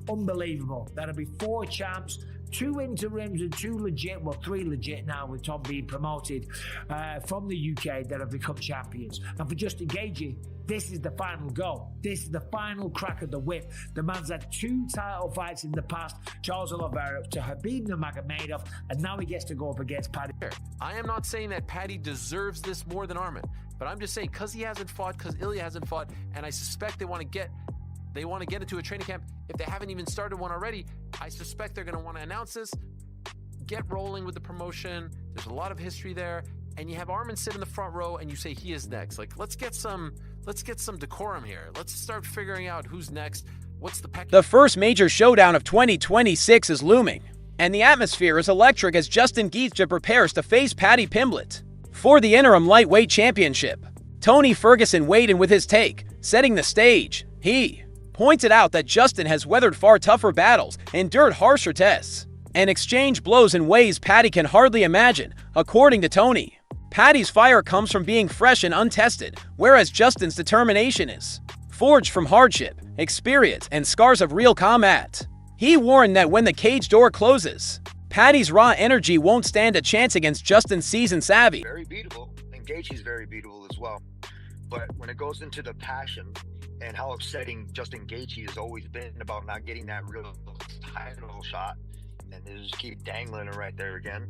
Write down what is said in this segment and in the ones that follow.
Unbelievable. That'll be 4 champs, 2 interims and 2 legit, well 3 legit now with Tom being promoted from the UK that have become champions. And for Justin Gaethje, this is the final go. This is the final crack of the whip. The man's had 2 title fights in the past, Charles Oliveira to Khabib Nurmagomedov, and now he gets to go up against Paddy. I am not saying that Paddy deserves this more than Armin, but I'm just saying because he hasn't fought, because Ilya hasn't fought, and I suspect they want to get into a training camp. If they haven't even started one already, I suspect they're going to want to announce this, get rolling with the promotion. There's a lot of history there, and you have Armin sit in the front row, and you say he is next. Like, let's get some decorum here. Let's start figuring out who's next. What's the package? The first major showdown of 2026 is looming, and the atmosphere is electric as Justin Gaethje prepares to face Paddy Pimblett for the interim lightweight championship. Tony Ferguson weighed in with his take, setting the stage. He pointed out that Justin has weathered far tougher battles, endured harsher tests, and exchanged blows in ways Paddy can hardly imagine. According to Tony, Paddy's fire comes from being fresh and untested, whereas Justin's determination is forged from hardship, experience, and scars of real combat. He warned that when the cage door closes, Paddy's raw energy won't stand a chance against Justin's seasoned savvy. Very beatable, and Gaethje's very beatable as well. But when it goes into the passion and how upsetting Justin Gaethje has always been about not getting that real title shot, and they just keep dangling it right there again.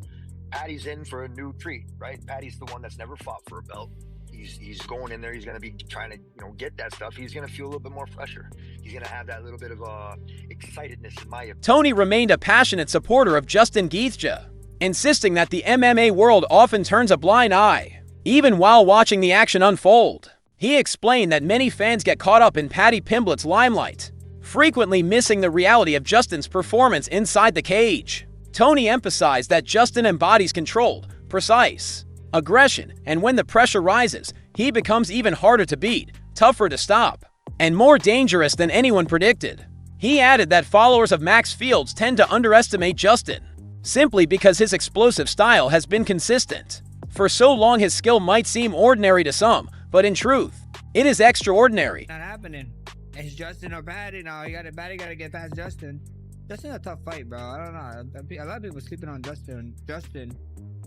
Paddy's in for a new treat, right? Paddy's the one that's never fought for a belt. He's going in there. He's going to be trying to get that stuff. He's going to feel a little bit more fresher. He's going to have that little bit of excitedness in my opinion. Tony remained a passionate supporter of Justin Gaethje, insisting that the MMA world often turns a blind eye, even while watching the action unfold. He explained that many fans get caught up in Paddy Pimblett's limelight, frequently missing the reality of Justin's performance inside the cage. Tony emphasized that Justin embodies controlled, precise aggression, and when the pressure rises, he becomes even harder to beat, tougher to stop, and more dangerous than anyone predicted. He added that followers of Max Fields tend to underestimate Justin, simply because his explosive style has been consistent. For so long his skill might seem ordinary to some, but in truth, it is extraordinary. Not happening. It's Justin or Paddy now. Paddy got to get past Justin. Justin's a tough fight, bro. I don't know. A lot of people sleeping on Justin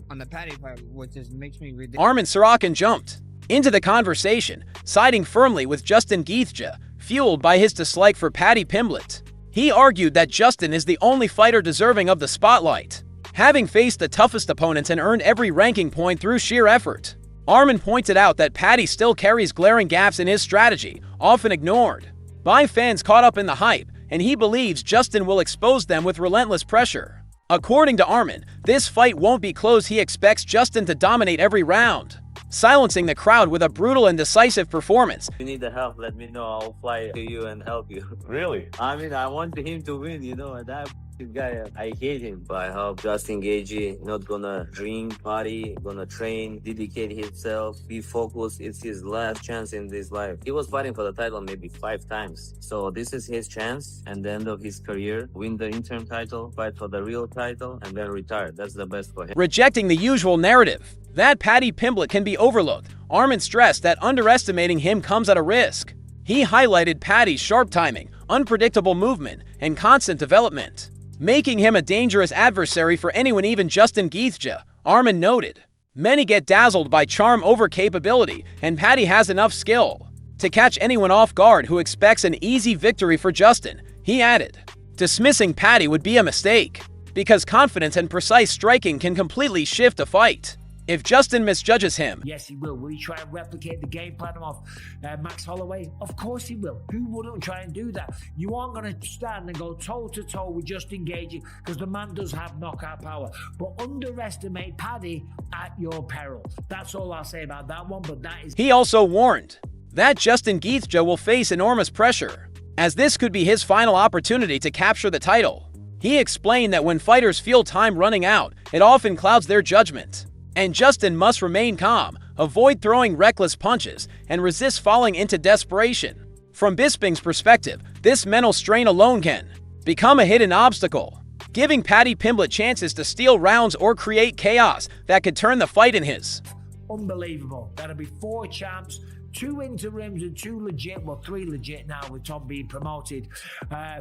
on the Paddy fight, which just makes me ridiculous. Armin Sorokin jumped into the conversation, siding firmly with Justin Gaethje, fueled by his dislike for Paddy Pimblett. He argued that Justin is the only fighter deserving of the spotlight, having faced the toughest opponents and earned every ranking point through sheer effort. Armin pointed out that Paddy still carries glaring gaps in his strategy, often ignored by fans caught up in the hype, and he believes Justin will expose them with relentless pressure. According to Armin, this fight won't be close. He expects Justin to dominate every round, silencing the crowd with a brutal and decisive performance. If you need the help, let me know. I'll fly to you and help you. Really? I mean, I want him to win, and that guy, I hate him. But I hope Justin Gaethje not gonna drink, party, gonna train, dedicate himself, be focused. It's his last chance in this life. He was fighting for the title maybe 5 times. So this is his chance, and the end of his career, win the interim title, fight for the real title, and then retire. That's the best for him. Rejecting the usual narrative that Paddy Pimblett can be overlooked, Armin stressed that underestimating him comes at a risk. He highlighted Paddy's sharp timing, unpredictable movement, and constant development, making him a dangerous adversary for anyone, even Justin Gaethje. Armin noted, many get dazzled by charm over capability, and Paddy has enough skill to catch anyone off guard who expects an easy victory for Justin. He added, dismissing Paddy would be a mistake, because confidence and precise striking can completely shift a fight. If Justin misjudges him, yes, he will. Will he try and replicate the game plan of Max Holloway? Of course he will. Who wouldn't try and do that? You aren't going to stand and go toe-to-toe with Justin Gaethje because the man does have knockout power. But underestimate Paddy at your peril. That's all I'll say about that one, but that is... He also warned that Justin Gaethje will face enormous pressure, as this could be his final opportunity to capture the title. He explained that when fighters feel time running out, it often clouds their judgment, and Justin must remain calm, avoid throwing reckless punches, and resist falling into desperation. From Bisping's perspective, this mental strain alone can become a hidden obstacle, giving Paddy Pimblett chances to steal rounds or create chaos that could turn the fight in his. Unbelievable. That'll be 4 champs, 2 interims and 2 legit, well, 3 legit now with Tom being promoted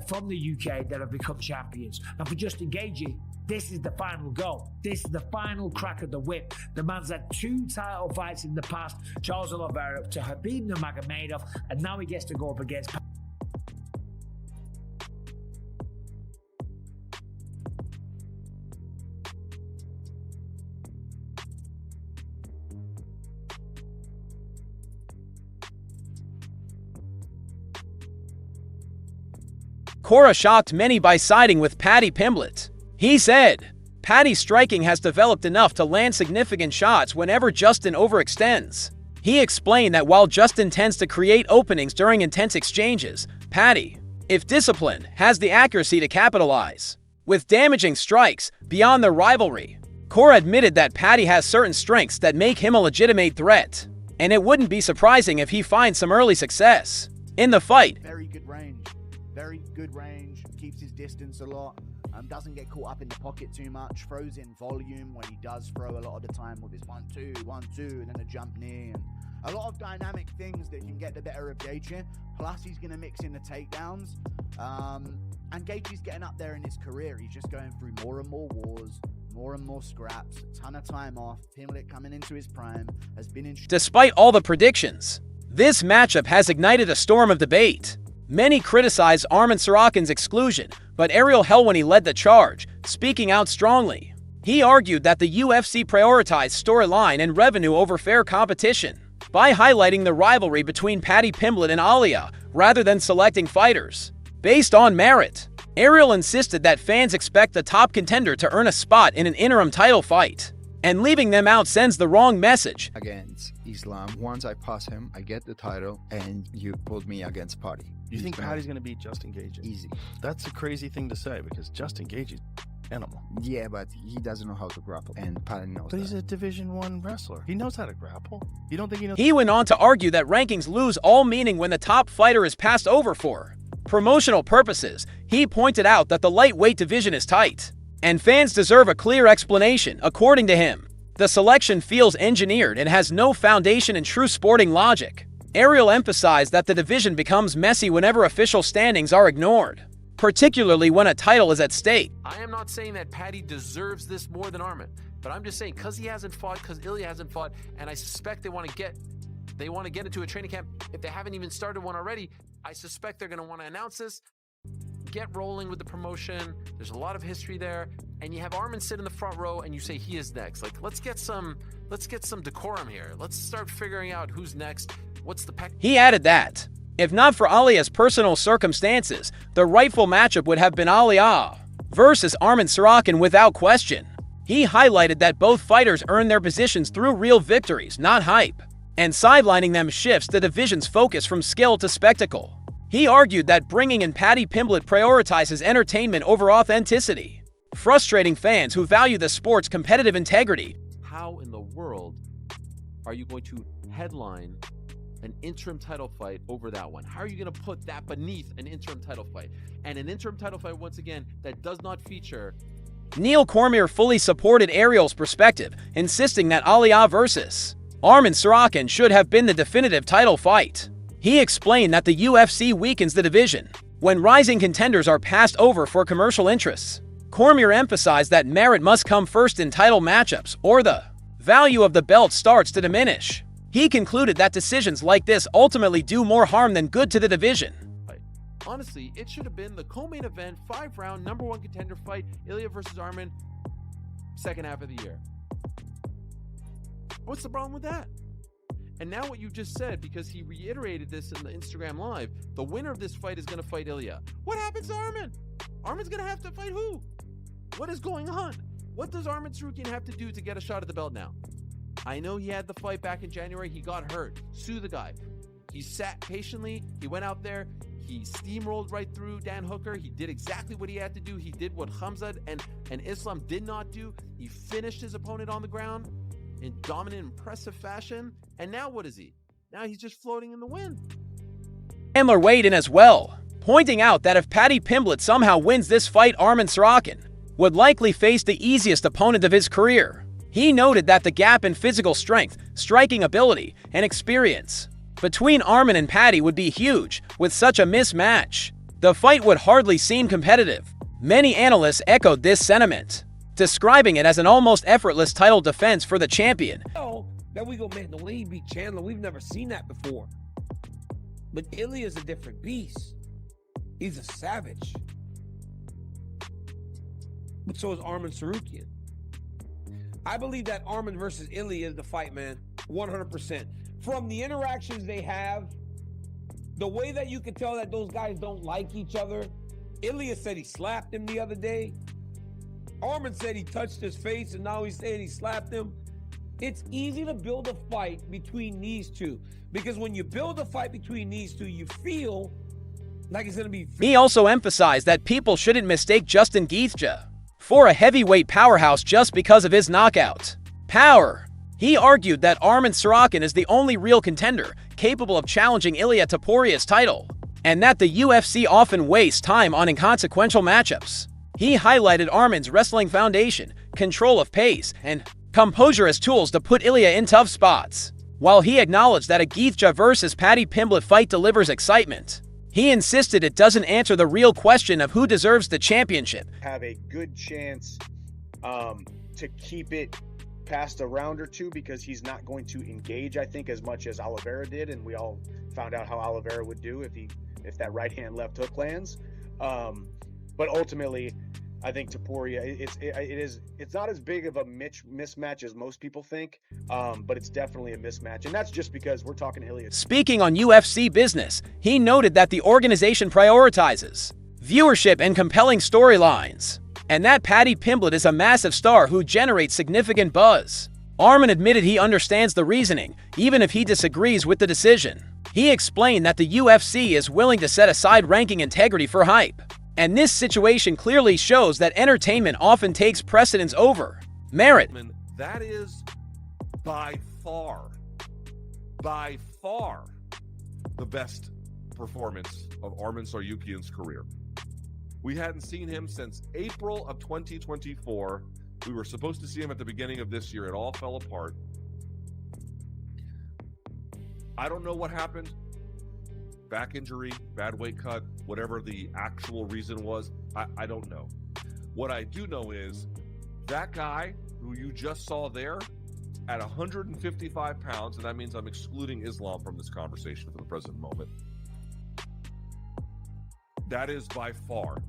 from the UK that have become champions. And for Justin Gaethje, this is the final go. This is the final crack of the whip. The man's had 2 title fights in the past, Charles Oliveira to Khabib Nurmagomedov, and now he gets to go up against Cora shocked many by siding with Paddy Pimblett. He said, "Paddy's striking has developed enough to land significant shots whenever Justin overextends." He explained that while Justin tends to create openings during intense exchanges, Paddy, if disciplined, has the accuracy to capitalize with damaging strikes beyond the rivalry. Cora admitted that Paddy has certain strengths that make him a legitimate threat, and it wouldn't be surprising if he finds some early success in the fight. Very good range, keeps his distance a lot, doesn't get caught up in the pocket too much, throws in volume when he does throw a lot of the time with his 1-2, 1-2, and then a jump knee, and a lot of dynamic things that can get the better of Gaethje. Plus he's going to mix in the takedowns, and Gaethje's getting up there in his career. He's just going through more and more wars, more and more scraps, a ton of time off. Pimbeltt coming into his prime has been in. Despite all the predictions, this matchup has ignited a storm of debate. Many criticized Arman Sarakin's exclusion, but Ariel Helwani led the charge, speaking out strongly. He argued that the UFC prioritized storyline and revenue over fair competition by highlighting the rivalry between Paddy Pimblett and Alia rather than selecting fighters based on merit. Ariel insisted that fans expect the top contender to earn a spot in an interim title fight, and leaving them out sends the wrong message. Against Islam, once I pass him, I get the title, and you put me against Paddy. You think Paddy's going to beat Justin Gaethje? Easy. That's a crazy thing to say because Justin Gaethje's animal. Yeah, but he doesn't know how to grapple, and Paddy knows But that. he's a Division I wrestler. He knows how to grapple. You don't think he knows? He went on to argue that rankings lose all meaning when the top fighter is passed over for promotional purposes. He pointed out that the lightweight division is tight, and fans deserve a clear explanation. According to him, the selection feels engineered and has no foundation in true sporting logic. Ariel emphasized that the division becomes messy whenever official standings are ignored, particularly when a title is at stake. I am not saying that Paddy deserves this more than Arman, but I'm just saying because he hasn't fought, because Ilya hasn't fought, and I suspect they want to get into a training camp. If they haven't even started one already, I suspect they're going to want to announce this, get rolling with the promotion. There's a lot of history there, and you have Arman sit in the front row, and you say he is next. Like, let's get some decorum here. Let's start figuring out who's next. What's the pack? He added that, if not for Alia's personal circumstances, the rightful matchup would have been Alia versus Arman Sarakin without question. He highlighted that both fighters earned their positions through real victories, not hype, and sidelining them shifts the division's focus from skill to spectacle. He argued that bringing in Paddy Pimblett prioritizes entertainment over authenticity, frustrating fans who value the sport's competitive integrity. How in the world are you going to headline an interim title fight over that one? How are you going to put that beneath an interim title fight? And an interim title fight, once again, that does not feature... Neil Cormier fully supported Ariel's perspective, insisting that Alia versus Arman Sarakin should have been the definitive title fight. He explained that the UFC weakens the division when rising contenders are passed over for commercial interests. Cormier emphasized that merit must come first in title matchups, or the value of the belt starts to diminish. He concluded that decisions like this ultimately do more harm than good to the division. Honestly, it should have been the co-main event, 5-round, number 1 contender fight, Ilya versus Arman, second half of the year. What's the problem with that? And now what you just said, because he reiterated this in the Instagram Live, the winner of this fight is going to fight Ilya. What happens to Arman? Arman's going to have to fight who? What is going on? What does Arman Tsarukyan have to do to get a shot at the belt now? I know he had the fight back in January. He got hurt. Sue the guy. He sat patiently. He went out there. He steamrolled right through Dan Hooker. He did exactly what he had to do. He did what Khamzat and Islam did not do. He finished his opponent on the ground in dominant, impressive fashion. And now what is he? Now he's just floating in the wind. Chandler weighed in as well, pointing out that if Paddy Pimblett somehow wins this fight, Arman Sarakin would likely face the easiest opponent of his career. He noted that the gap in physical strength, striking ability, and experience between Armin and Paddy would be huge with such a mismatch. The fight would hardly seem competitive. Many analysts echoed this sentiment, describing it as an almost effortless title defense for the champion. Then we go, man, the way he beat Chandler, we've never seen that before. But Ilya's a different beast. He's a savage. But so is Armin Tsarukyan. I believe that Armin versus Ilya is the fight, man. 100%. From the interactions they have, the way that you can tell that those guys don't like each other. Ilya said he slapped him the other day. Armin said he touched his face, and now he's saying he slapped him. It's easy to build a fight between these two, because when you build a fight between these two, you feel like it's going to be... He also emphasized that people shouldn't mistake Justin Gaethje for a heavyweight powerhouse just because of his knockout power. He argued that Armin Tsarukyan is the only real contender capable of challenging Ilia Toporia's title, and that the UFC often wastes time on inconsequential matchups. He highlighted Armin's wrestling foundation, control of pace, and composure as tools to put Ilya in tough spots. While he acknowledged that a Gaethje versus Paddy Pimblett fight delivers excitement, he insisted it doesn't answer the real question of who deserves the championship. Have a good chance to keep it past a round or two, because he's not going to engage, I think, as much as Oliveira did, and we all found out how Oliveira would do if that right hand left hook lands. But ultimately, I think Topuria, it's not as big of a mismatch as most people think, but it's definitely a mismatch, and that's just because we're talking Ilya. Speaking on UFC business, he noted that the organization prioritizes viewership and compelling storylines, and that Paddy Pimblett is a massive star who generates significant buzz. Armin admitted he understands the reasoning, even if he disagrees with the decision. He explained that the UFC is willing to set aside ranking integrity for hype, and this situation clearly shows that entertainment often takes precedence over merit. That is by far the best performance of Armin Tsarukyan's career. We hadn't seen him since April of 2024. We were supposed to see him at the beginning of this year. It all fell apart. I don't know what happened. Back injury, bad weight cut, whatever the actual reason was, I don't know. What I do know is that guy who you just saw there at 155 pounds, and that means I'm excluding Islam from this conversation for the present moment. That is by far,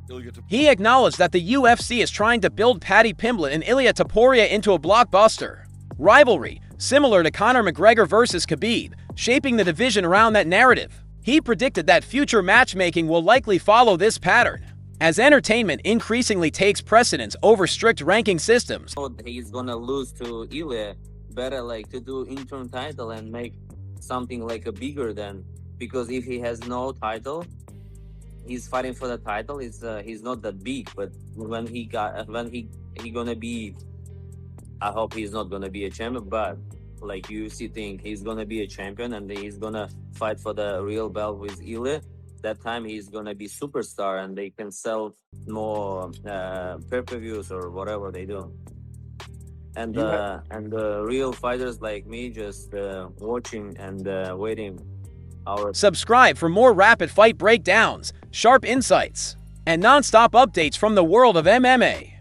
Ilya Topuria. He acknowledged that the UFC is trying to build Paddy Pimblett and Ilia Topuria into a blockbuster rivalry, similar to Conor McGregor versus Khabib, shaping the division around that narrative. He predicted that future matchmaking will likely follow this pattern, as entertainment increasingly takes precedence over strict ranking systems. He's gonna lose to Ilya. Better like to do interim title and make something like a bigger than, because if he has no title, he's fighting for the title. He's not that big, but when he gonna be, I hope he's not gonna be a champion, but like UFC think he's gonna be a champion and he's gonna fight for the real belt with Ilya. That time he's gonna be superstar and they can sell more pay-per-views or whatever they do. And the real fighters like me just watching and waiting. Subscribe for more rapid fight breakdowns, sharp insights, and non-stop updates from the world of MMA.